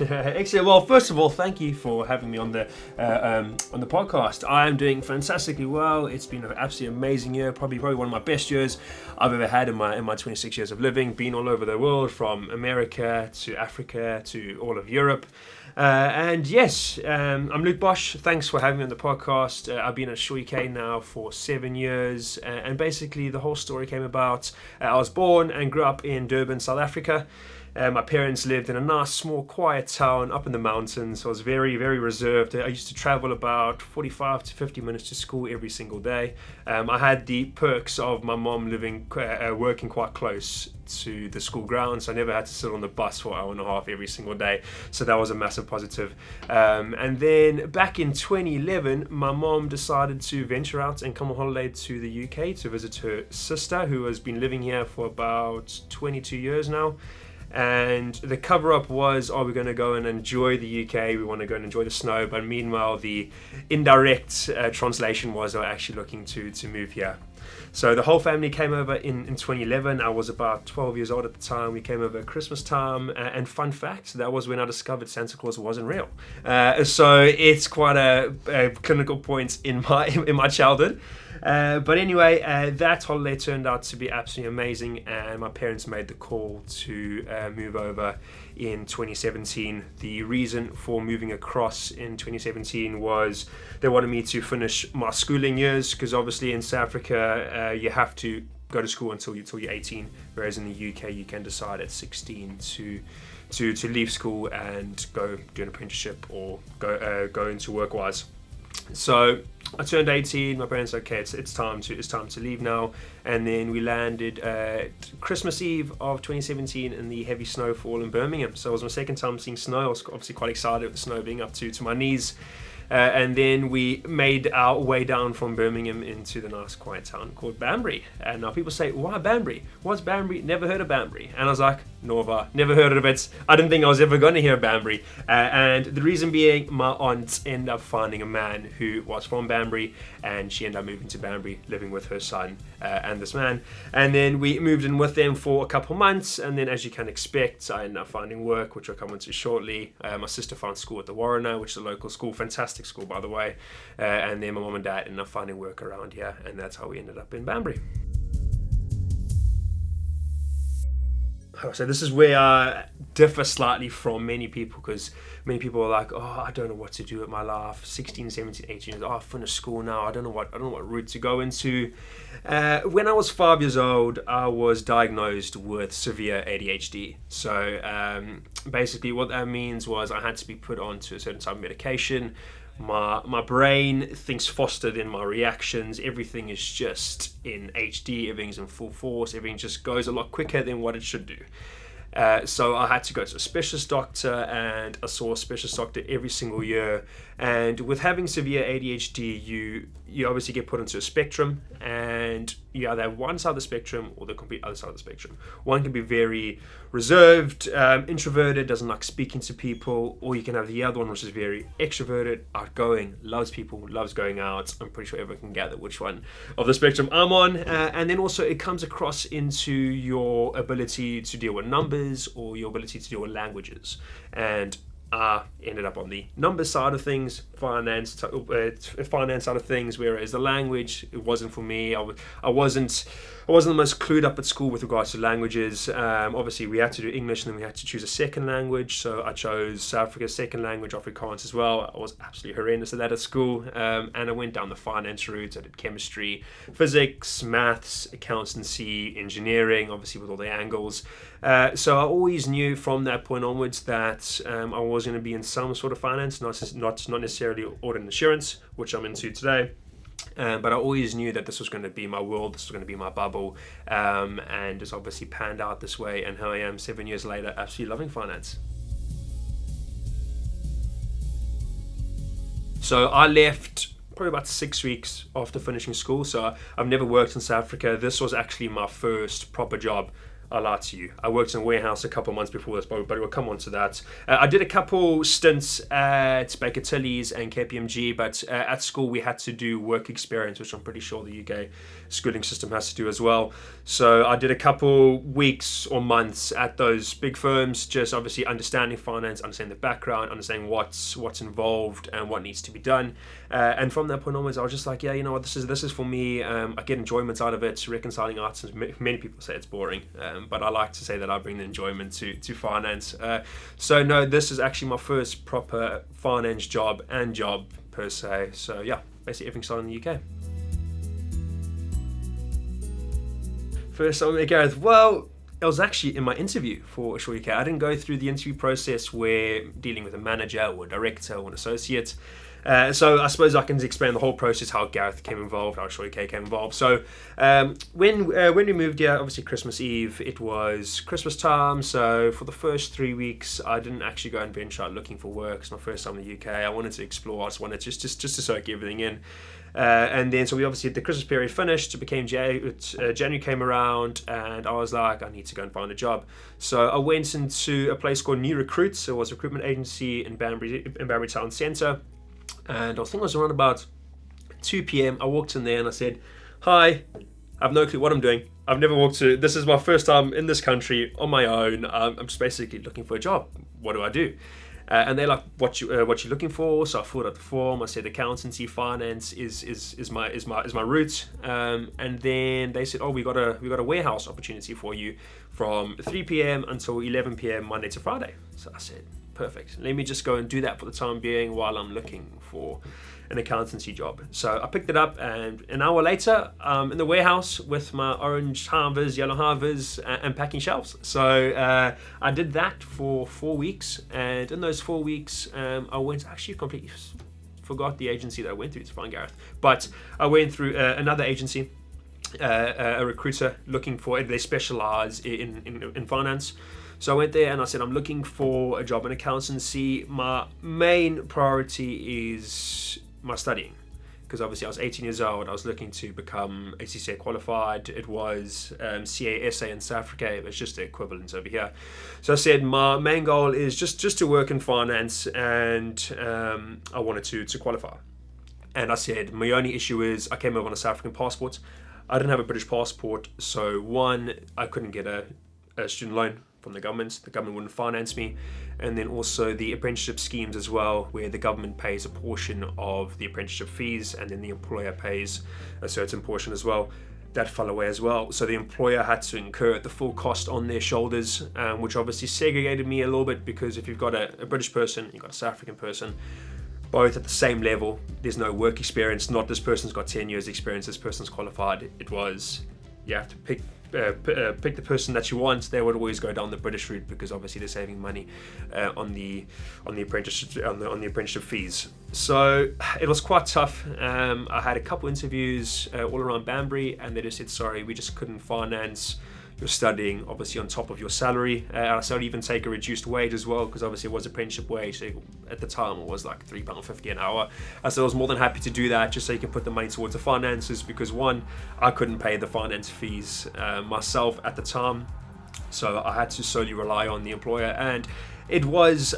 Excellent. Well, first of all, thank you for having me on the podcast. I am doing fantastically well. It's been an absolutely amazing year. Probably one of my best years I've ever had in my 26 years of living. Been all over the world, from America to Africa to all of Europe. And yes, I'm Luke Bosch. Thanks for having me on the podcast. I've been at Shaw UK now for 7 years, and basically the whole story came about. I was born and grew up in Durban, South Africa. My parents lived in a nice, small, quiet town up in the mountains. So I was very, very reserved. I used to travel about 45 to 50 minutes to school every single day. I had the perks of my mom working quite close to the school grounds. So I never had to sit on the bus for an hour and a half every single day. So that was a massive positive. And then back in 2011, my mom decided to venture out and come on holiday to the UK to visit her sister, who has been living here for about 22 years now. And the cover-up was, we're going to go and enjoy the UK, we want to go and enjoy the snow, but meanwhile the indirect translation was they're actually looking to move here. So the whole family came over in 2011. I was about 12 years old at the time. We came over at Christmas time, and fun fact, that was when I discovered Santa Claus wasn't real. So it's quite a clinical point in my childhood. But anyway, that holiday turned out to be absolutely amazing, and my parents made the call to move over in 2017. The reason for moving across in 2017 was they wanted me to finish my schooling years, because obviously in South Africa you have to go to school until you're 18, whereas in the UK you can decide at 16 to leave school and go do an apprenticeship or go into work-wise. So I turned 18. My parents said, okay, it's time to leave now. And then we landed at Christmas Eve of 2017 in the heavy snowfall in Birmingham. So it was my second time seeing snow. I was obviously quite excited with the snow being up to my knees. And then we made our way down from Birmingham into the nice quiet town called Banbury. And now people say, why Banbury? What's Banbury? Never heard of Banbury. And I was like, nor have I. Never heard of it. I didn't think I was ever going to hear Banbury. And the reason being, my aunt ended up finding a man who was from Banbury, and she ended up moving to Banbury, living with her son and this man. And then we moved in with them for a couple months, and then as you can expect, I ended up finding work, which I'll come into shortly. My sister found school at the Warrener, which is a local school, fantastic school by the way. And then my mom and dad ended up finding work around here, and that's how we ended up in Banbury. So this is where I differ slightly from many people, because many people are like, I don't know what to do with my life. 16, 17, 18 years, I've finished school now. I don't know what route to go into. When I was 5 years old, I was diagnosed with severe ADHD. So basically what that means was I had to be put onto a certain type of medication. My brain thinks faster than my reactions. Everything is just in HD. Everything's in full force. Everything just goes a lot quicker than what it should do. So I had to go to a specialist doctor, and I saw a specialist doctor every single year. And with having severe ADHD, you obviously get put into a spectrum, and you either have one side of the spectrum or the complete other side of the spectrum. One can be very reserved, introverted, doesn't like speaking to people, or you can have the other one, which is very extroverted, outgoing, loves people, loves going out. I'm pretty sure everyone can gather which one of the spectrum I'm on. And then also it comes across into your ability to deal with numbers or your ability to deal with languages. And I ended up on the numbers side of things, finance side of things, whereas the language, it wasn't for me. I wasn't the most clued up at school with regards to languages. Obviously, we had to do English, and then we had to choose a second language. So I chose South Africa's second language, Afrikaans, as well. I was absolutely horrendous at that at school. And I went down the finance route. I did chemistry, physics, maths, accountancy, engineering, obviously with all the angles. So I always knew from that point onwards that I was going to be in some sort of finance, not necessarily audit and insurance, which I'm into today. But I always knew that this was going to be my world, this was going to be my bubble, and it's obviously panned out this way, and here I am 7 years later, absolutely loving finance. So I left probably about 6 weeks after finishing school, so I've never worked in South Africa. This was actually my first proper job I lied to you. I worked in a warehouse a couple of months before this, but we'll come on to that. I did a couple stints at Baker Tilly's and KPMG, but at school we had to do work experience, which I'm pretty sure the UK schooling system has to do as well. So I did a couple weeks or months at those big firms, just obviously understanding finance, understanding the background, understanding what's involved and what needs to be done. And from that point onwards, I was just like, yeah, you know what, this is for me. I get enjoyment out of it. Reconciling arts, many people say it's boring, but I like to say that I bring the enjoyment to finance. So no, this is actually my first proper finance job per se. So yeah, basically everything started in the UK. First time with Gareth, well, it was actually in my interview for Assure UK. I didn't go through the interview process where dealing with a manager or a director or an associate. So I suppose I can explain the whole process, how Gareth came involved, how Assure UK came involved. So when we moved here, obviously Christmas Eve, it was Christmas time. So for the first 3 weeks, I didn't actually go and venture out looking for work. It's my first time in the UK. I wanted to explore. I just wanted just to soak everything in. And then so we obviously, the Christmas period finished, it became January came around, and I was like, I need to go and find a job. So I went into a place called New Recruits. It was a recruitment agency in Banbury Town Centre. And I think it was around about 2 p.m. I walked in there and I said, hi, I have no clue what I'm doing. I've never walked to, this is my first time in this country on my own. I'm just basically looking for a job. What do I do? And they're like, what you looking for? So I filled out the form. I said accountancy, finance is my route. And then they said, oh, we got a warehouse opportunity for you from 3 p.m. until 11 p.m. Monday to Friday. So I said, perfect. Let me just go and do that for the time being while I'm looking for an accountancy job. So I picked it up, and an hour later, in the warehouse with my orange Harvers, yellow Harvers, and packing shelves. So I did that for 4 weeks, and in those 4 weeks, I actually completely forgot the agency that I went through to find Gareth, but I went through another agency, a recruiter looking for it. They specialize in finance. So I went there and I said, I'm looking for a job in accountancy. My main priority is my studying, because obviously I was 18 years old. I was looking to become ACCA qualified. It was CASA in South Africa. It was just the equivalent over here. So I said, my main goal is just to work in finance, and I wanted to qualify. And I said, my only issue is I came over on a South African passport. I didn't have a British passport. So one, I couldn't get a student loan from the government. The government wouldn't finance me. And then also the apprenticeship schemes as well, where the government pays a portion of the apprenticeship fees and then the employer pays a certain portion as well. That fell away as well. So the employer had to incur the full cost on their shoulders, which obviously segregated me a little bit, because if you've got a British person, you've got a South African person, both at the same level, there's no work experience. Not this person's got 10 years experience, this person's qualified. It was, you have to pick the person that you want. They would always go down the British route, because obviously they're saving money on the apprenticeship fees. So it was quite tough. I had a couple interviews all around Banbury, and they just said, sorry, we just couldn't finance your studying, obviously on top of your salary. So I'd even take a reduced wage as well, because obviously it was apprenticeship wage. So at the time it was like £3.50 an hour. So I was more than happy to do that, just so you can put the money towards the finances, because one, I couldn't pay the finance fees myself at the time. So I had to solely rely on the employer, and it was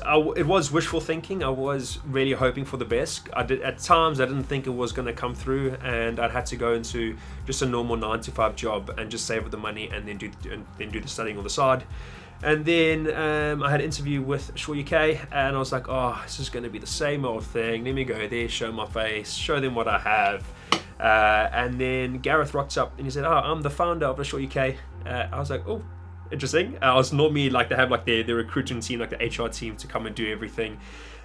wishful thinking. I was really hoping for the best. At times I didn't think it was going to come through, and I'd had to go into just a normal 9-to-5 job and just save up the money and then do the studying on the side. And then I had an interview with Assure UK, and I was like, oh, this is going to be the same old thing. Let me go there, show my face, show them what I have. And then Gareth rocked up and he said, oh, I'm the founder of Assure UK. I was like, oh, interesting. I was normally like, they have like their recruiting team, like the HR team, to come and do everything.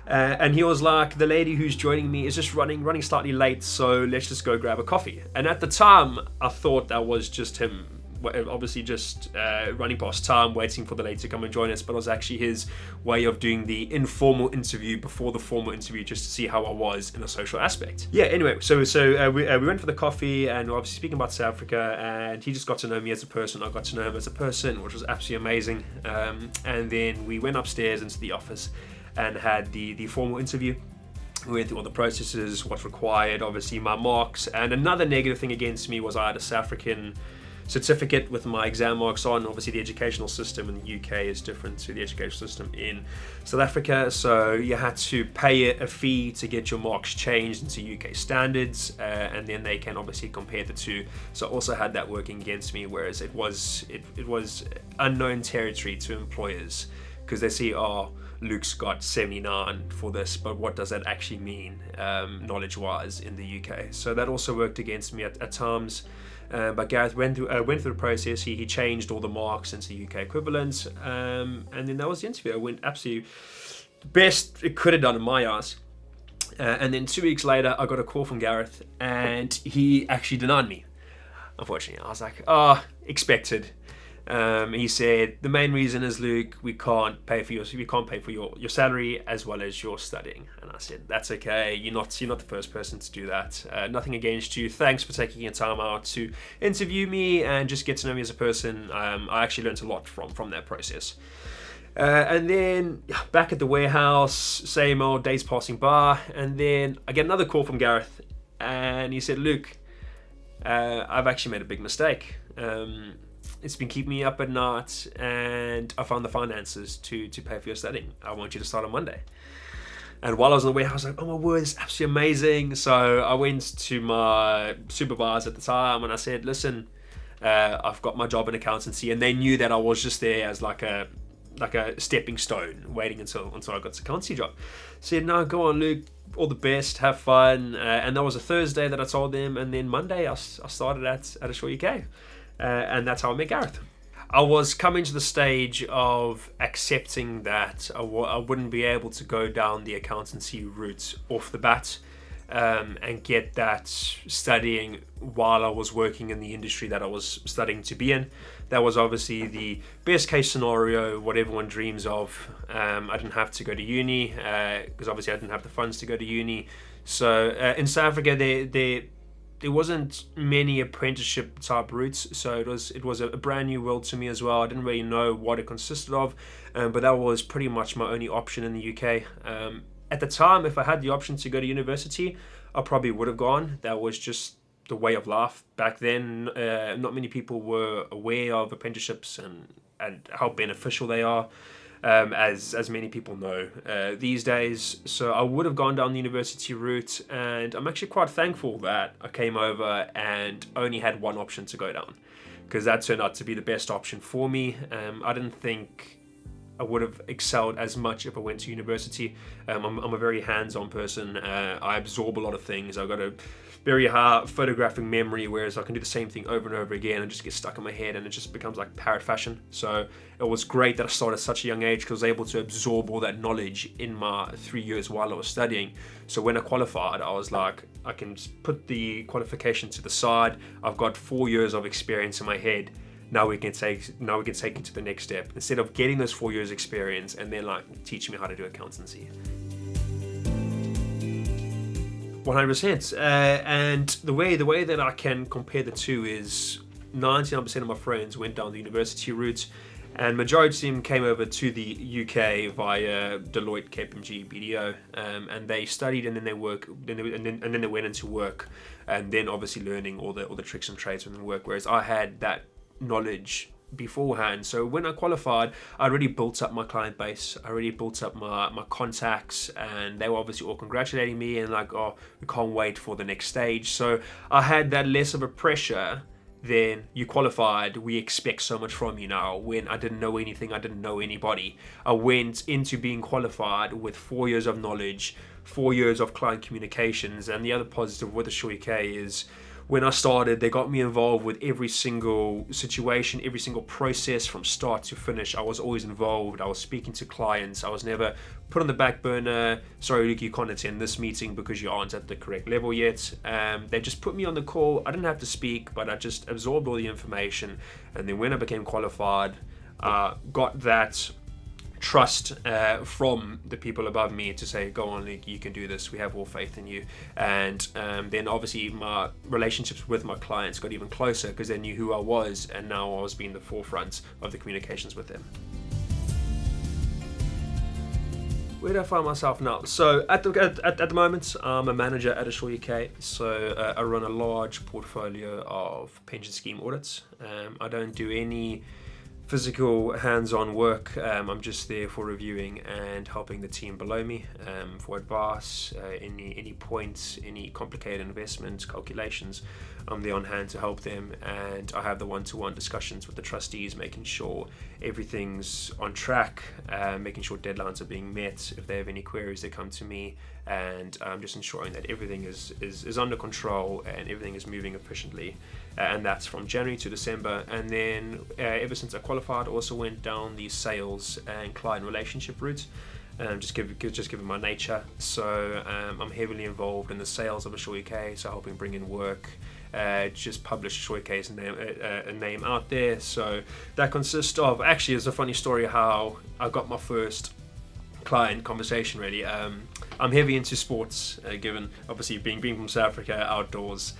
And he was like, the lady who's joining me is just running slightly late, so let's just go grab a coffee. And at the time, I thought that was just him, obviously just running past time, waiting for the lady to come and join us, but it was actually his way of doing the informal interview before the formal interview, just to see how I was in a social aspect. Yeah, anyway, so we went for the coffee, and we're obviously speaking about South Africa, and he just got to know me as a person. I got to know him as a person, which was absolutely amazing. And then we went upstairs into the office and had the formal interview. We went through all the processes, what's required, obviously my marks. And another negative thing against me was I had a South African certificate with my exam marks on. Obviously the educational system in the UK is different to the educational system in South Africa, so you had to pay a fee to get your marks changed into UK standards, and then they can obviously compare the two. So I also had that working against me, whereas it was unknown territory to employers, because they see, oh, Luke's got 79 for this, but what does that actually mean knowledge-wise in the UK? So that also worked against me at times. But Gareth went through the process. He changed all the marks into UK equivalents, and then that was the interview. It went absolutely best it could have done in my eyes. And then 2 weeks later, I got a call from Gareth, and he actually denied me. Unfortunately, I was like, oh, expected. He said the main reason is, Luke, we can't pay for your salary as well as your studying. And I said, that's okay. You're not the first person to do that. Nothing against you. Thanks for taking your time out to interview me and just get to know me as a person. I actually learned a lot from that process. And then back at the warehouse, same old days passing by, and then I get another call from Gareth, and he said, Luke, I've actually made a big mistake. It's been keeping me up at night, and I found the finances to pay for your studying. I want you to start on Monday. And while I was in the warehouse, I was like, oh my word, it's absolutely amazing. So I went to my supervisor at the time and I said, listen, I've got my job in accountancy, and they knew that I was just there as like a stepping stone, waiting until I got the accountancy job. I said, no, go on, Luke, all the best, have fun. And that was a Thursday that I told them, and then Monday I started at Assure UK. And that's how I met Gareth. I was coming to the stage of accepting that I wouldn't be able to go down the accountancy route off the bat, and get that studying while I was working in the industry that I was studying to be in. That was obviously the best case scenario, what everyone dreams of. I didn't have to go to uni, because obviously I didn't have the funds to go to uni. So in South Africa, there wasn't many apprenticeship type routes, so it was a brand new world to me as well. I didn't really know what it consisted of, but that was pretty much my only option in the UK. At the time, if I had the option to go to university, I probably would have gone. That was just the way of life back then. Not many people were aware of apprenticeships and how beneficial they are, as many people know these days. So I would have gone down the university route, and I'm actually quite thankful that I came over and only had one option to go down, because that turned out to be the best option for me. I didn't think I would have excelled as much if I went to university. I'm a very hands-on person. I absorb a lot of things. I've got a very hard photographic memory, whereas I can do the same thing over and over again and just get stuck in my head, and it just becomes like parrot fashion. So it was great that I started at such a young age, because I was able to absorb all that knowledge in my 3 years while I was studying. So when I qualified, I was like, I can just put the qualification to the side. I've got 4 years of experience in my head. Now we can take it to the next step, instead of getting those 4 years experience and then like teaching me how to do accountancy. 100%. And the way that I can compare the two is 99% of my friends went down the university route, and majority of them came over to the UK via Deloitte, KPMG, BDO, and they studied, and then they went into work, and then obviously learning all the tricks and trades within work. Whereas I had that knowledge beforehand. So when I qualified, I already built up my client base. I already built up my contacts, and they were obviously all congratulating me and like, oh, we can't wait for the next stage. So I had that less of a pressure. Then you qualified, we expect so much from you now. When I didn't know anything, I didn't know anybody. I went into being qualified with 4 years of knowledge, 4 years of client communications. And the other positive with Assure UK is, when I started, they got me involved with every single situation, every single process from start to finish. I was always involved. I was speaking to clients. I was never put on the back burner. Sorry, Luke, you can't attend this meeting because you aren't at the correct level yet. They just put me on the call. I didn't have to speak, but I just absorbed all the information. And then when I became qualified, got that trust from the people above me to say, go on, Luke, you can do this, we have all faith in you. And then obviously my relationships with my clients got even closer, because they knew who I was, and now I was being the forefront of the communications with them. Where do I find myself now? So at the moment, I'm a manager at Assure UK. So I run a large portfolio of pension scheme audits. I don't do any physical hands-on work. I'm just there for reviewing and helping the team below me for advice, any points, any complicated investment calculations. I'm there on hand to help them, and I have the one-to-one discussions with the trustees, making sure everything's on track, making sure deadlines are being met. If they have any queries, they come to me, and just ensuring that everything is under control and everything is moving efficiently. And that's from January to December. And then ever since I qualified, I also went down the sales and client relationship route. Just given my nature. So I'm heavily involved in the sales of Assure UK, so helping bring in work, just publish Assure UK's a name out there. So that consists of, actually, it's a funny story how I got my first client conversation really. I'm heavy into sports, given obviously being from South Africa, outdoors.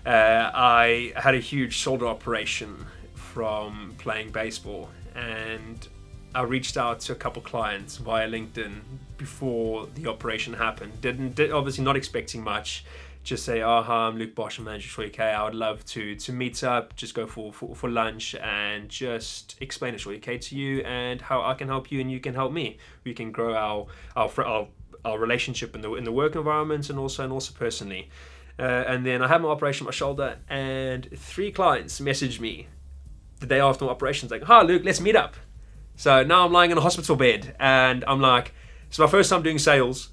I had a huge shoulder operation from playing baseball, and I reached out to a couple clients via LinkedIn before the operation happened. Obviously not expecting much. Just say, hi, I'm Luke Bosch, I'm manager for UK. I would love to meet up, just go for lunch and just explain Assure UK to you and how I can help you and you can help me. We can grow our relationship in the work environment and also personally. And then I had my operation on my shoulder, and 3 clients messaged me the day after my operation saying, hi Luke, let's meet up. So now I'm lying in a hospital bed, and I'm like, it's my first time doing sales.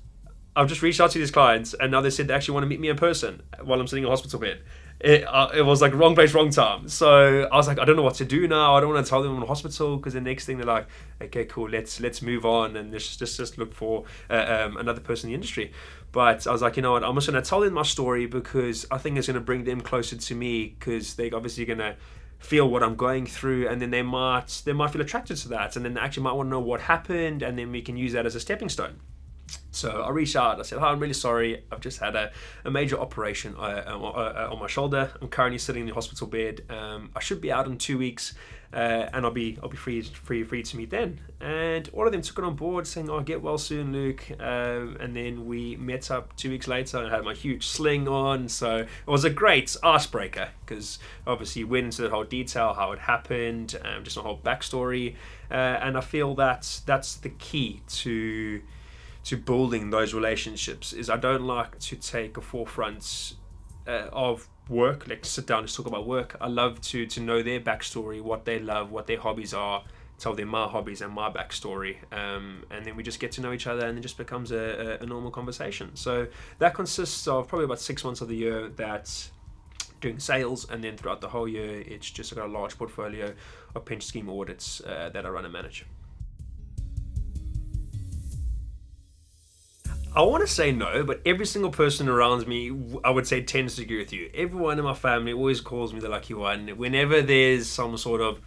I've just reached out to these clients, and now they said they actually want to meet me in person while I'm sitting in a hospital bed. It was like wrong place, wrong time. So I was like, I don't know what to do now. I don't want to tell them I'm in a hospital, because the next thing they're like, okay, cool, let's move on and just look for another person in the industry. But I was like, you know what, I'm just going to tell them my story, because I think it's going to bring them closer to me, because they're obviously going to feel what I'm going through, and then they might feel attracted to that, and then they actually might want to know what happened, and then we can use that as a stepping stone. So I reached out. I said, hi, I'm really sorry. I've just had a major operation on my shoulder. I'm currently sitting in the hospital bed. I should be out in 2 weeks, and I'll be free to meet then. And all of them took it on board, saying, oh, get well soon, Luke. And then we met up 2 weeks later, and I had my huge sling on. So it was a great icebreaker, because obviously went into the whole detail, how it happened, just a whole backstory. And I feel that's the key to building those relationships. Is I don't like to take a forefront of work, like sit down and talk about work. I love to know their backstory, what they love, what their hobbies are, tell them my hobbies and my backstory, and then we just get to know each other, and it just becomes a normal conversation. So that consists of probably about 6 months of the year that's doing sales, and then throughout the whole year it's just got a large portfolio of pension scheme audits that I run and manage. I want to say no, but every single person around me, I would say, tends to agree with you. Everyone in my family always calls me the lucky one. Whenever there's some sort of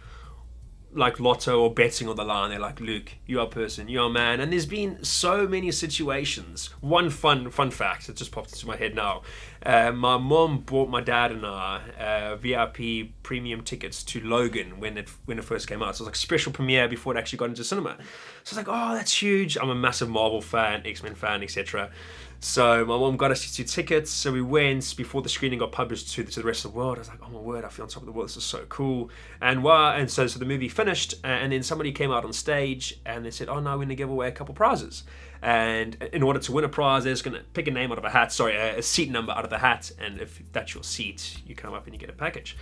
like lotto or betting on the line, they're like, Luke, you're a person, you're a man. And there's been so many situations. One fun fact that just popped into my head now. My mom bought my dad and I VIP premium tickets to Logan when it first came out. So it was like a special premiere before it actually got into cinema. So I was like, oh, that's huge. I'm a massive Marvel fan, X-Men fan, etc. So my mom got us 2 tickets. So we went before the screening got published to the rest of the world. I was like, oh my word, I feel on top of the world. This is so cool. And so the movie finished, and then somebody came out on stage and they said, oh no, we're going to give away a couple prizes. And in order to win a prize, they're just going to pick a name out of a hat, a seat number out of the hat. And if that's your seat, you come up and you get a package.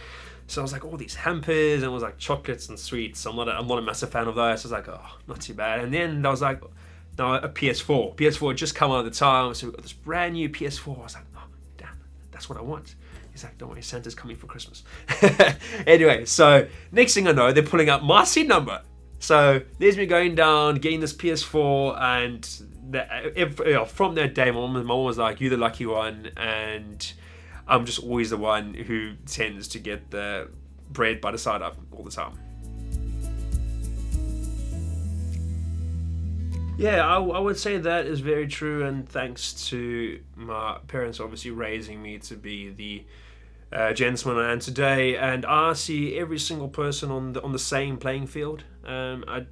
So I was like, all these hampers, and it was like chocolates and sweets. I'm not a massive fan of those. So I was like, oh, not too bad. And then I was like, no, a PS4. PS4 had just come out at the time, so we got this brand new PS4. I was like, oh, damn, that's what I want. He's like, don't worry, Santa's coming for Christmas. Anyway, so next thing I know, they're pulling up my seat number. So there's me going down, getting this PS4, and from that day, my mom was like, you're the lucky one, and I'm just always the one who tends to get the bread by the side up all the time. Yeah, I would say that is very true, and thanks to my parents obviously raising me to be the gentleman I am today, and I see every single person on the same playing field. I'm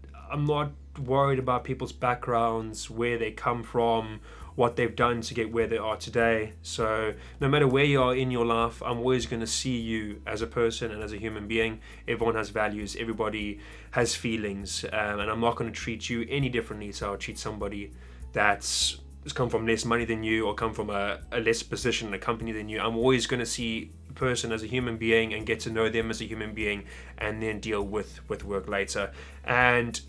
not worried about people's backgrounds, where they come from, what they've done to get where they are today. So no matter where you are in your life, I'm always going to see you as a person and as a human being. Everyone has values, everybody has feelings, and I'm not going to treat you any differently. So I'll treat somebody that's come from less money than you, or come from a less position in a company than you. I'm always going to see a person as a human being and get to know them as a human being, and then deal with work later. And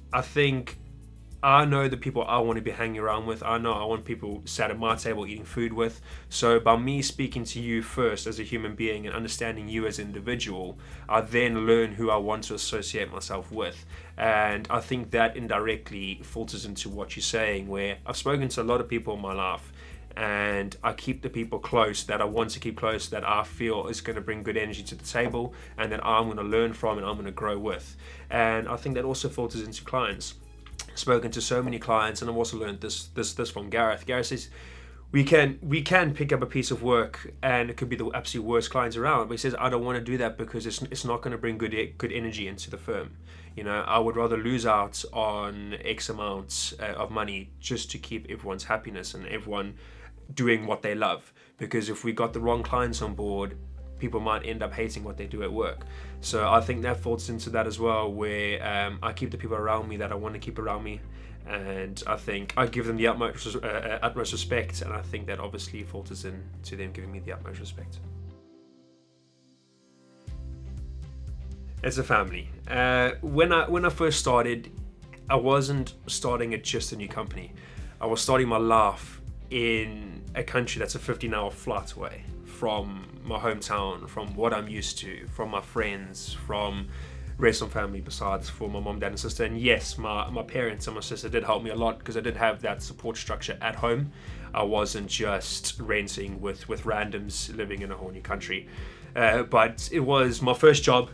I know the people I want to be hanging around with. I know I want people sat at my table eating food with. So by me speaking to you first as a human being and understanding you as an individual, I then learn who I want to associate myself with. And I think that indirectly filters into what you're saying, where I've spoken to a lot of people in my life, and I keep the people close that I want to keep close, that I feel is going to bring good energy to the table, and that I'm going to learn from and I'm going to grow with. And I think that also filters into clients. Spoken to so many clients, and I've also learned this from Gareth. Gareth says we can pick up a piece of work and it could be the absolute worst clients around, but he says I don't want to do that because it's not going to bring good energy into the firm. I would rather lose out on X amounts of money just to keep everyone's happiness and everyone doing what they love, because if we got the wrong clients on board, people might end up hating what they do at work. So I think that falls into that as well, where I keep the people around me that I want to keep around me, and I think I give them the utmost respect, and I think that obviously filters into them giving me the utmost respect. It's a family. When I first started, I wasn't starting at just a new company. I was starting my life in a country that's a 15-hour flight away from my hometown, from what I'm used to, from my friends, from rest of family besides for my mom, dad and sister. And yes, my parents and my sister did help me a lot because I did have that support structure at home. I wasn't just renting with randoms living in a whole new country. But it was my first job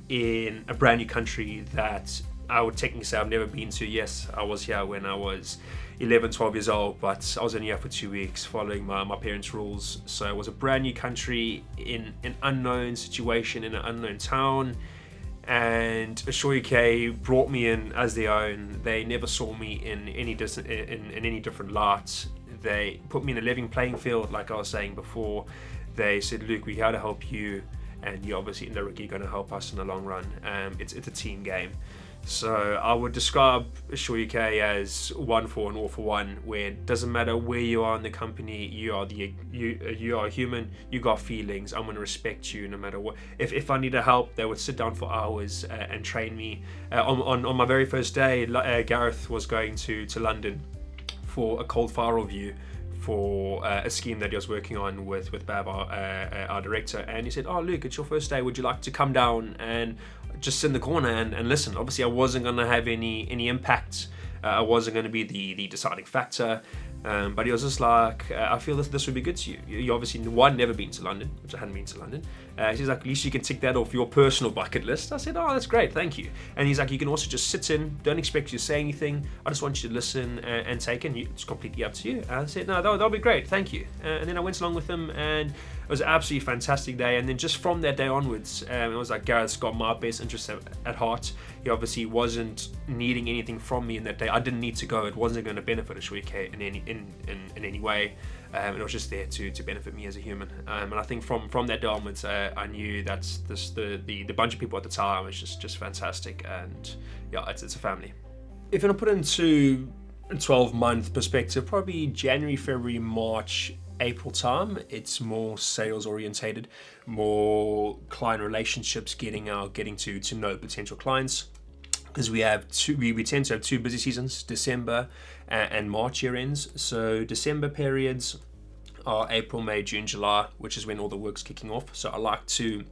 in a brand new country that I would technically say I've never been to. Yes, I was here when I was 11, 12 years old, but I was only here for 2 weeks following my parents' rules. So it was a brand new country in an unknown situation, in an unknown town. And Assure UK brought me in as their own. They never saw me in any different light. They put me in a living playing field, like I was saying before. They said, Luke, we're here to help you, and you're obviously indirectly going to help us in the long run. It's a team game. So I would describe Assure UK as one for and all for one, where it doesn't matter where you are in the company, you are a human, you got feelings. I'm going to respect you no matter what. If I needed help, they would sit down for hours and train me. On my very first day, Gareth was going to London for a cold file review for a scheme that he was working on with Bab, our director, and he said, "Oh, Luke, it's your first day. Would you like to come down and just sit in the corner and listen?" Obviously, I wasn't going to have any impact. I wasn't going to be the deciding factor. But he was just like, I feel this would be good to you. You obviously, never been to London, which I hadn't been to London. He's like, at least you can tick that off your personal bucket list. I said, oh, that's great, thank you. And he's like, you can also just sit in, don't expect you to say anything. I just want you to listen and take in. It's completely up to you. And I said, no, that'll be great, thank you. And then I went along with him, and it was an absolutely fantastic day. And then just from that day onwards, it was like Gareth's got my best interests at heart. He obviously wasn't needing anything from me in that day. I didn't need to go. It wasn't going to benefit Assure UK in any way. It was just there to benefit me as a human. And I think from that day onwards, I knew that the bunch of people at the time was just fantastic. And yeah, it's a family. If you're going to put into a 12-month perspective, probably January, February, March, April time, it's more sales orientated, more client relationships, getting to know potential clients, because we tend to have two busy seasons, December and March year ends. So December periods are April, May, June, July, which is when all the work's kicking off. So I like to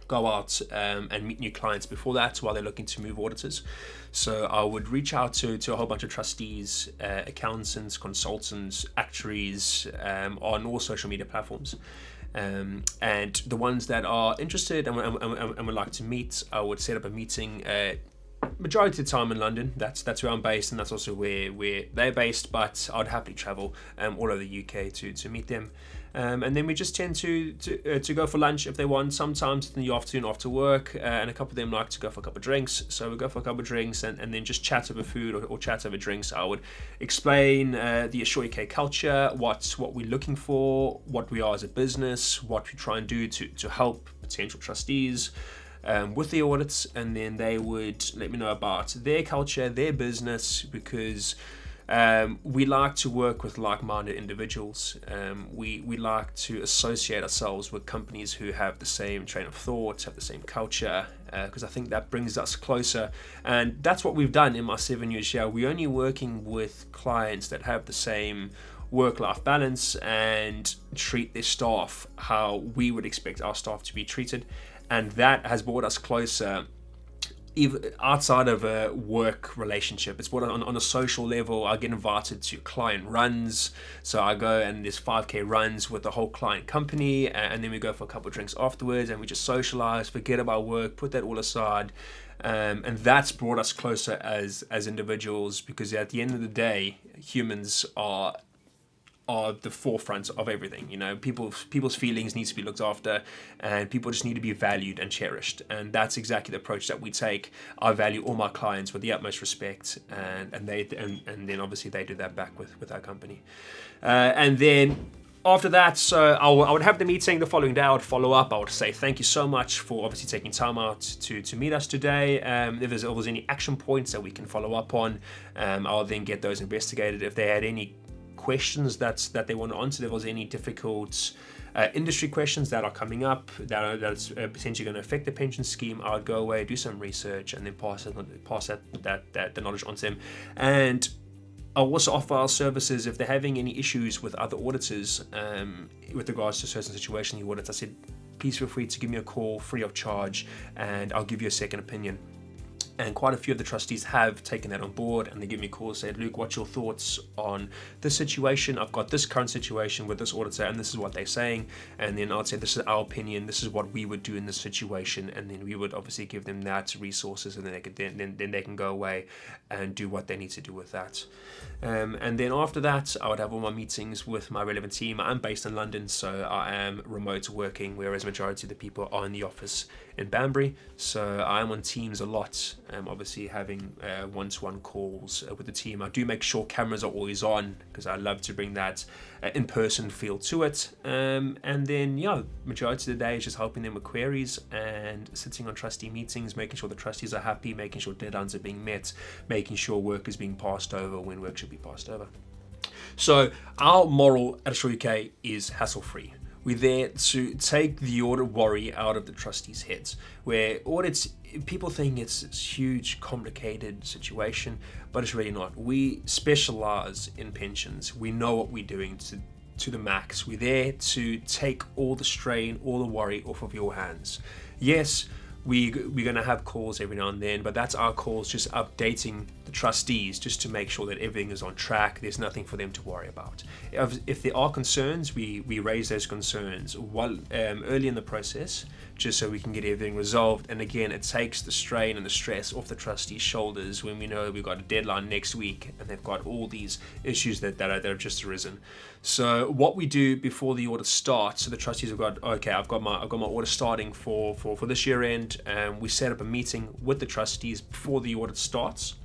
go out and meet new clients before that while they're looking to move auditors. So I would reach out to a whole bunch of trustees, accountants, consultants, actuaries on all social media platforms. And the ones that are interested and would like to meet, I would set up a meeting majority of the time in London. That's where I'm based, and that's also where they're based, but I'd happily travel all over the UK to meet them. And then we just tend to go for lunch if they want, sometimes in the afternoon after work, and a couple of them like to go for a couple of drinks. So we go for a couple of drinks and then just chat over food or chat over drinks. I would explain the Assure UK culture, what we're looking for, what we are as a business, what we try and do to help potential trustees with the audits, and then they would let me know about their culture, their business, because we like to work with like-minded individuals. We like to associate ourselves with companies who have the same train of thought, have the same culture, because I think that brings us closer. And that's what we've done in my 7 years here. We're only working with clients that have the same work-life balance and treat their staff how we would expect our staff to be treated. And that has brought us closer, even outside of a work relationship. It's what on a social level. I get invited to client runs, so I go and there's 5k runs with the whole client company, and then we go for a couple of drinks afterwards and we just socialize, forget about work, put that all aside, and that's brought us closer as individuals, because at the end of the day, humans are the forefront of everything. People's feelings need to be looked after, and people just need to be valued and cherished, and that's exactly the approach that we take. I value all my clients with the utmost respect, and then obviously they do that back with our company. And then after that, so I would have the meeting the following day. I would follow up. I would say thank you so much for obviously taking time out to meet us today. If there's any action points that we can follow up on, I'll then get those investigated. If they had any questions that they want to answer, if there was any difficult industry questions that are coming up that's potentially going to affect the pension scheme, I would go away, do some research, and then pass that knowledge on to them. And I'll also offer our services if they're having any issues with other auditors with regards to certain situations in the audits. I said, please feel free to give me a call free of charge, and I'll give you a second opinion. And quite a few of the trustees have taken that on board, and they give me a call and say, Luke, what's your thoughts on this situation? I've got this current situation with this auditor, and this is what they're saying. And then I'd say, this is our opinion, this is what we would do in this situation. And then we would obviously give them that resources, and then they can go away and do what they need to do with that. And then after that, I would have all my meetings with my relevant team. I'm based in London, so I am remote working, whereas majority of the people are in the office in Banbury. So I am on Teams a lot. Obviously having one-to-one calls with the team. I do make sure cameras are always on, because I love to bring that in-person feel to it. And then, majority of the day is just helping them with queries and sitting on trustee meetings, making sure the trustees are happy, making sure deadlines are being met, making sure work is being passed over when work should be passed over. So our model at Assure UK is hassle-free. We're there to take the audit worry out of the trustees' heads. Where audits, people think it's this huge, complicated situation, but it's really not. We specialize in pensions. We know what we're doing to the max. We're there to take all the strain, all the worry off of your hands. Yes, we're going to have calls every now and then, but that's our calls, just updating the trustees, just to make sure that everything is on track. There's nothing for them to worry about. If there are concerns, we raise those concerns early in the process, just so we can get everything resolved. And again, it takes the strain and the stress off the trustees' shoulders when we know we've got a deadline next week and they've got all these issues that have just arisen. So what we do before the audit starts, so the trustees have got, okay, I've got my audit starting for this year end, and we set up a meeting with the trustees before the audit starts.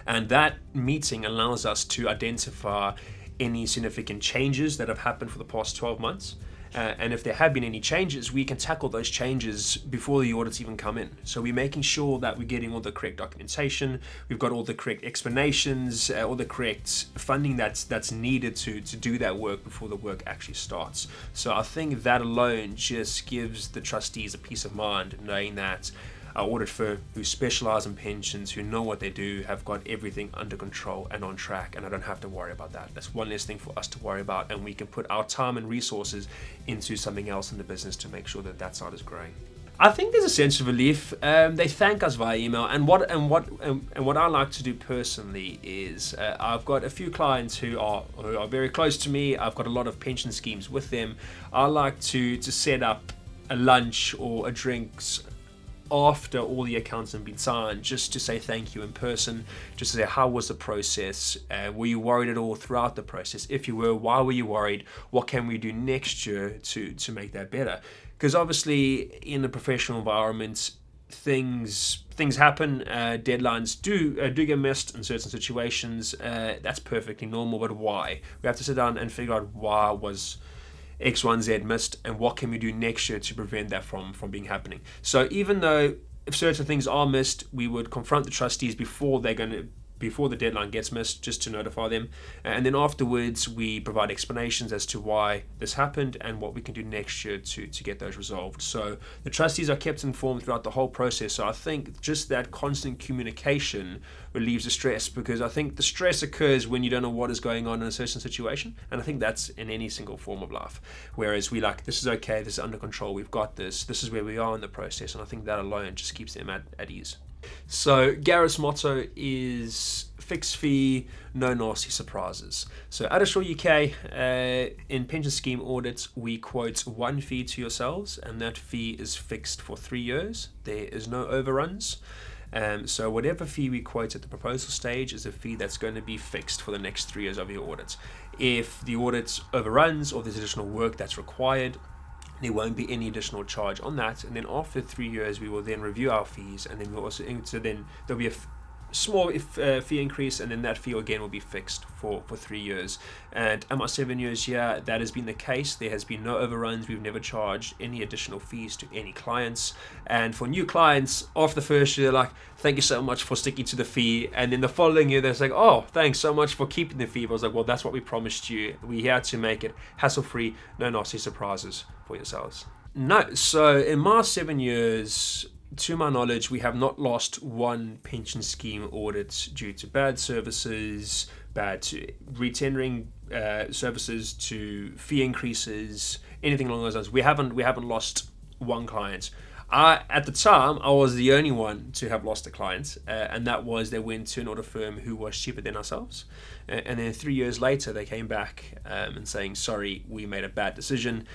And that meeting allows us to identify any significant changes that have happened for the past 12 months. And if there have been any changes, we can tackle those changes before the audits even come in. So we're making sure that we're getting all the correct documentation, we've got all the correct explanations, all the correct funding that's needed to do that work before the work actually starts. So I think that alone just gives the trustees a peace of mind, knowing that our audit firm, who specialise in pensions, who know what they do, have got everything under control and on track, and I don't have to worry about that. That's one less thing for us to worry about, and we can put our time and resources into something else in the business to make sure that side is growing. I think there's a sense of relief. They thank us via email, and what I like to do personally is I've got a few clients who are very close to me. I've got a lot of pension schemes with them. I like to set up a lunch or a drinks after all the accounts have been signed, just to say thank you in person, just to say how was the process, were you worried at all throughout the process? If you were, why were you worried? What can we do next year to make that better? Because obviously in the professional environment, things happen, deadlines do get missed in certain situations. That's perfectly normal, but why? We have to sit down and figure out why was X, Y, and Z missed, and what can we do next year to prevent that from being happening. So even though if certain things are missed, we would confront the trustees before the deadline gets missed, just to notify them, and then afterwards we provide explanations as to why this happened and what we can do next year to get those resolved. So the trustees are kept informed throughout the whole process. So I think just that constant communication relieves the stress, because I think the stress occurs when you don't know what is going on in a certain situation, and I think that's in any single form of life. Whereas we like, this is okay, this is under control, we've got this is where we are in the process, and I think that alone just keeps them at ease. So Gareth's motto is fixed fee, no nasty surprises. So at Assure UK, in pension scheme audits, we quote one fee to yourselves, and that fee is fixed for 3 years. There is no overruns. So whatever fee we quote at the proposal stage is a fee that's going to be fixed for the next 3 years of your audit. If the audit overruns or there's additional work that's required, there won't be any additional charge on that, and then after 3 years we will then review our fees, and then we'll also, so then there'll be a small fee increase, and then that fee again will be fixed for 3 years. And at my 7 years here, that has been the case. There has been no overruns. We've never charged any additional fees to any clients. And for new clients, after the first year, like, thank you so much for sticking to the fee, and then the following year they're like, oh, thanks so much for keeping the fee. But I was like, well, that's what we promised you. We had to make it hassle-free, no nasty surprises for yourselves. No, so in my 7 years, to my knowledge, we have not lost one pension scheme audit due to bad services, bad to retendering services, to fee increases, anything along those lines. We haven't lost one client. At the time, I was the only one to have lost a client, and that was they went to an audit firm who was cheaper than ourselves, and then 3 years later they came back and saying, sorry, we made a bad decision.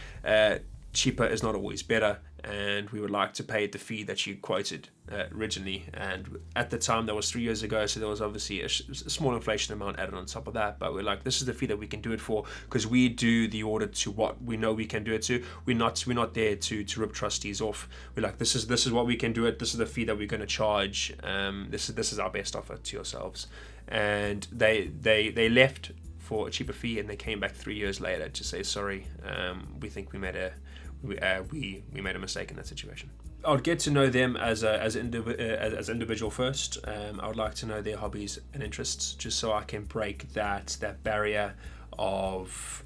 Cheaper is not always better, and we would like to pay the fee that you quoted originally. And at the time, that was 3 years ago, so there was obviously a small inflation amount added on top of that, but we're like, this is the fee that we can do it for, because we do the audit to what we know we can do it to. We're not there to rip trustees off. We're like, this is what we can do it, this is the fee that we're going to charge, this is our best offer to yourselves. And they left for a cheaper fee, and they came back 3 years later to say, sorry, we think we made a mistake in that situation. I would get to know them as individual first. I would like to know their hobbies and interests, just so I can break that barrier of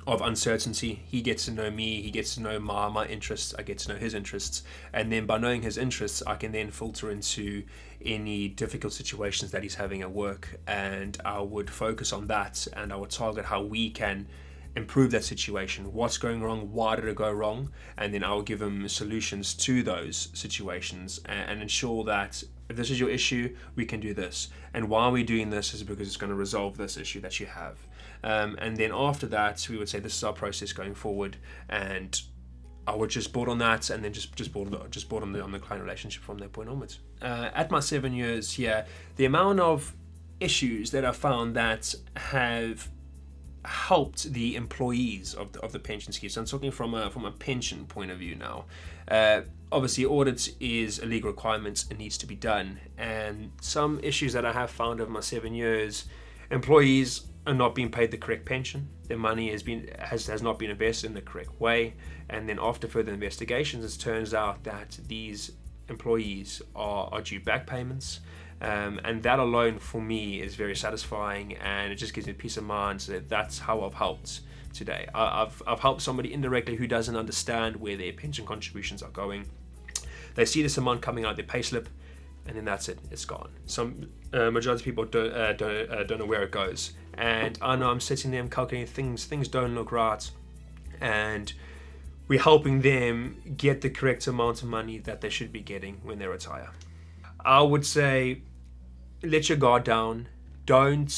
uncertainty. He gets to know me, he gets to know my interests, I get to know his interests, and then by knowing his interests, I can then filter into any difficult situations that he's having at work, and I would focus on that, and I would target how we can improve that situation. What's going wrong? Why did it go wrong? And then I'll give him solutions to those situations, and ensure that if this is your issue, we can do this. And why we're doing this is because it's going to resolve this issue that you have. And then after that, we would say this is our process going forward, and I would just build on that, and then just build on the client relationship from that point onwards. At my 7 years here, the amount of issues that I found that have helped the employees of the pension scheme. So I'm talking from a pension point of view now. Obviously, audit is a legal requirement; it needs to be done. And some issues that I have found over my 7 years, employees are not being paid the correct pension. Their money has not been invested in the correct way. And then after further investigations, it turns out that these employees are due back payments. And that alone for me is very satisfying, and it just gives me peace of mind. So that's how I've helped today. I've helped somebody indirectly who doesn't understand where their pension contributions are going. They see this amount coming out of their payslip, and then that's it, it's gone. Some majority of people don't know where it goes, and I know I'm sitting there and calculating things don't look right, and we're helping them get the correct amount of money that they should be getting when they retire. I would say, let your guard down. Don't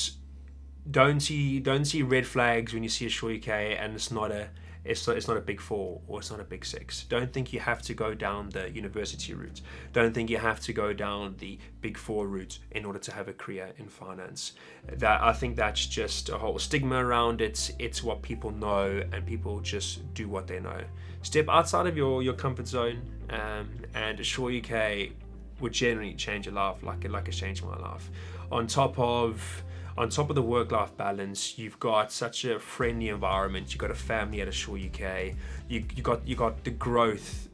see red flags when you see Assure UK and it's not it's not a big 4 or it's not a big 6. Don't think you have to go down the university route. Don't think you have to go down the big 4 route in order to have a career in finance. I think that's just a whole stigma around it. It's what people know, and people just do what they know. Step outside of your comfort zone, and Assure UK would generally change your life like it's changed my life. On top of the work-life balance, you've got such a friendly environment. You've got a family at Assure UK. You got the growth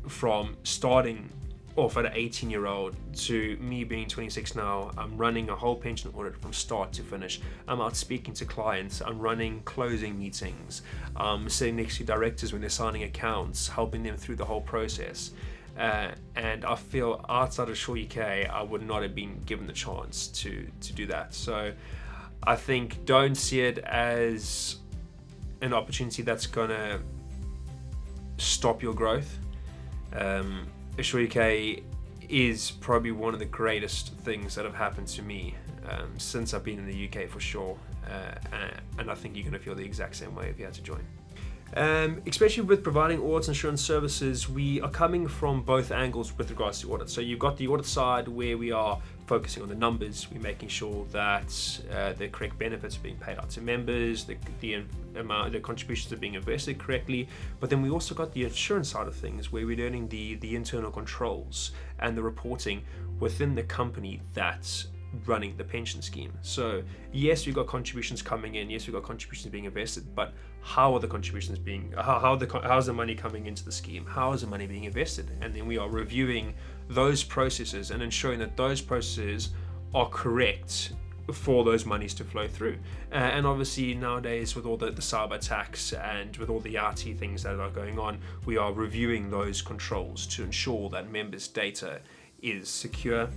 from starting off at an 18-year-old to me being 26 now. I'm running a whole pension audit from start to finish. I'm out speaking to clients. I'm running closing meetings. I'm sitting next to directors when they're signing accounts, helping them through the whole process. And I feel outside of Assure UK, I would not have been given the chance to do that. So I think don't see it as an opportunity that's gonna stop your growth. Assure UK is probably one of the greatest things that have happened to me since I've been in the UK, for sure. And I think you're gonna feel the exact same way if you had to join. Especially with providing audit insurance services, we are coming from both angles with regards to audit. So you've got the audit side where we are focusing on the numbers. We're making sure that the correct benefits are being paid out to members, the contributions are being invested correctly. But then we also got the insurance side of things, where we're learning the internal controls and the reporting within the company that's running the pension scheme. So yes, we've got contributions coming in, yes, we've got contributions being invested, but how are the contributions being, how's the money coming into the scheme, how is the money being invested? And then we are reviewing those processes and ensuring that those processes are correct for those monies to flow through. And obviously nowadays, with all the cyber attacks and with all the IT things that are going on, we are reviewing those controls to ensure that members' data is secure,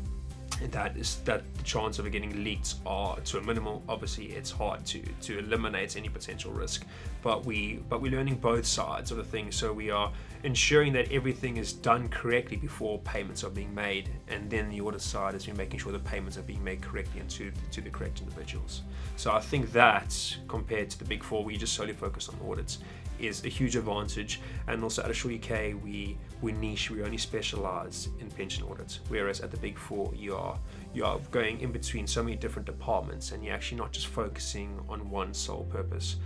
that the chance of it getting leaked are to a minimal. Obviously it's hard to eliminate any potential risk, but we're learning both sides of the thing. So we are ensuring that everything is done correctly before payments are being made, and then the audit side is we're making sure the payments are being made correctly and to the correct individuals. So I think that, compared to the big 4, we just solely focus on audits, is a huge advantage. And also at Assure UK, we niche, we only specialize in pension audits, whereas at the big 4 you are going in between so many different departments, and you're actually not just focusing on one sole purpose.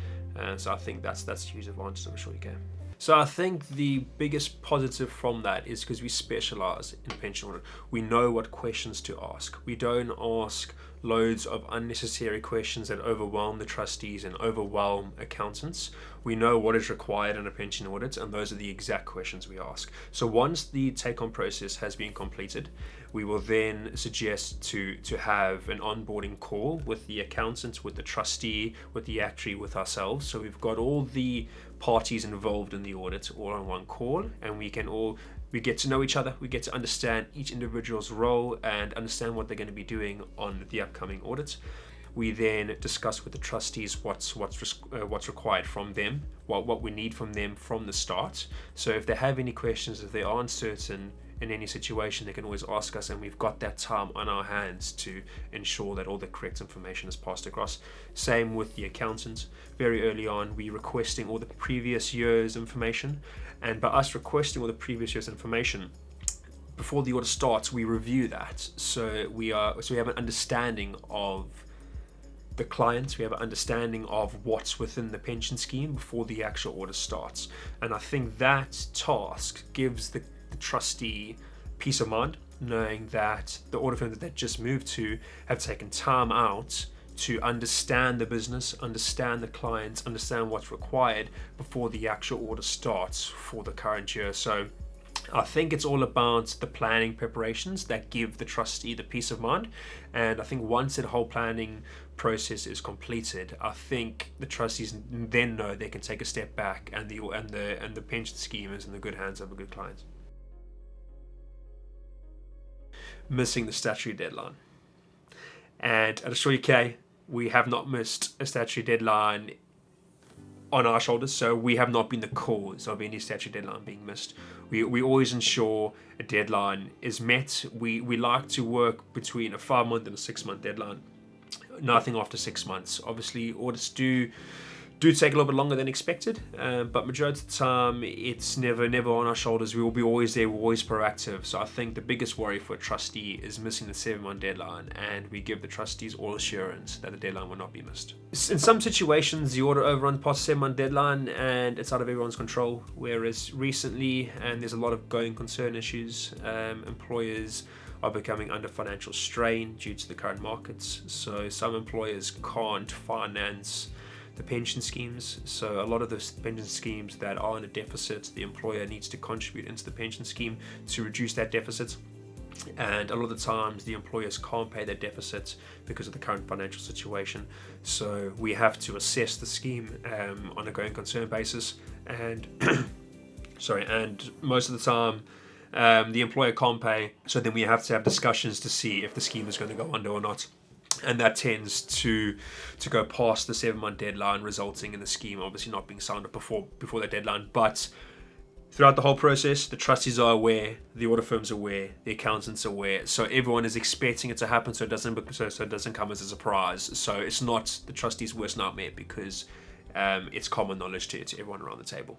So I think that's a huge advantage of Assure UK. So I think the biggest positive from that is because we specialize in pension audit. We know what questions to ask. We don't ask loads of unnecessary questions that overwhelm the trustees and overwhelm accountants. We know what is required in a pension audit, and those are the exact questions we ask. So once the take-on process has been completed, we will then suggest to have an onboarding call with the accountant, with the trustee, with the actuary, with ourselves. So we've got all the parties involved in the audit all on one call, and we get to know each other, we get to understand each individual's role and understand what they're going to be doing on the upcoming audit. We then discuss with the trustees what's required from them, what we need from them from the start. So if they have any questions, if they are uncertain in any situation, they can always ask us, and we've got that time on our hands to ensure that all the correct information is passed across. Same with the accountant. Very early on, we're requesting all the previous year's information, and by us requesting all the previous year's information, before the audit starts, we review that. So we have an understanding of the clients, we have an understanding of what's within the pension scheme before the actual audit starts. And I think that task gives the trustee peace of mind, knowing that the audit firm that they just moved to have taken time out to understand the business, understand the clients, understand what's required before the actual audit starts for the current year. So I think it's all about the planning preparations that give the trustee the peace of mind. And I think once that whole planning process is completed, I think the trustees then know they can take a step back, and the pension scheme is in the good hands of a good client. Missing the statutory deadline. And at Assure UK, we have not missed a statutory deadline on our shoulders, so we have not been the cause of any statutory deadline being missed. We always ensure a deadline is met. We like to work between a 5-month and a 6-month deadline. Nothing after 6 months. Obviously, audits do do take a little bit longer than expected, but majority of the time it's never on our shoulders. We will be always there, we're always proactive. So I think the biggest worry for a trustee is missing the 7-month deadline, and we give the trustees all assurance that the deadline will not be missed. In some situations the order overruns past the 7-month deadline and it's out of everyone's control, whereas recently, and there's a lot of going concern issues, employers are becoming under financial strain due to the current markets. So some employers can't finance the pension schemes. So a lot of the pension schemes that are in a deficit, the employer needs to contribute into the pension scheme to reduce that deficit. And a lot of the times the employers can't pay their deficits because of the current financial situation. So we have to assess the scheme on a going concern basis. And and most of the time the employer can't pay. So then we have to have discussions to see if the scheme is going to go under or not. And that tends to go past the 7-month deadline, resulting in the scheme obviously not being signed up before that deadline. But throughout the whole process, the trustees are aware, the audit firm's aware, the accountants are aware, so everyone is expecting it to happen, so it doesn't come as a surprise. So it's not the trustees' worst nightmare, because it's common knowledge to everyone around the table.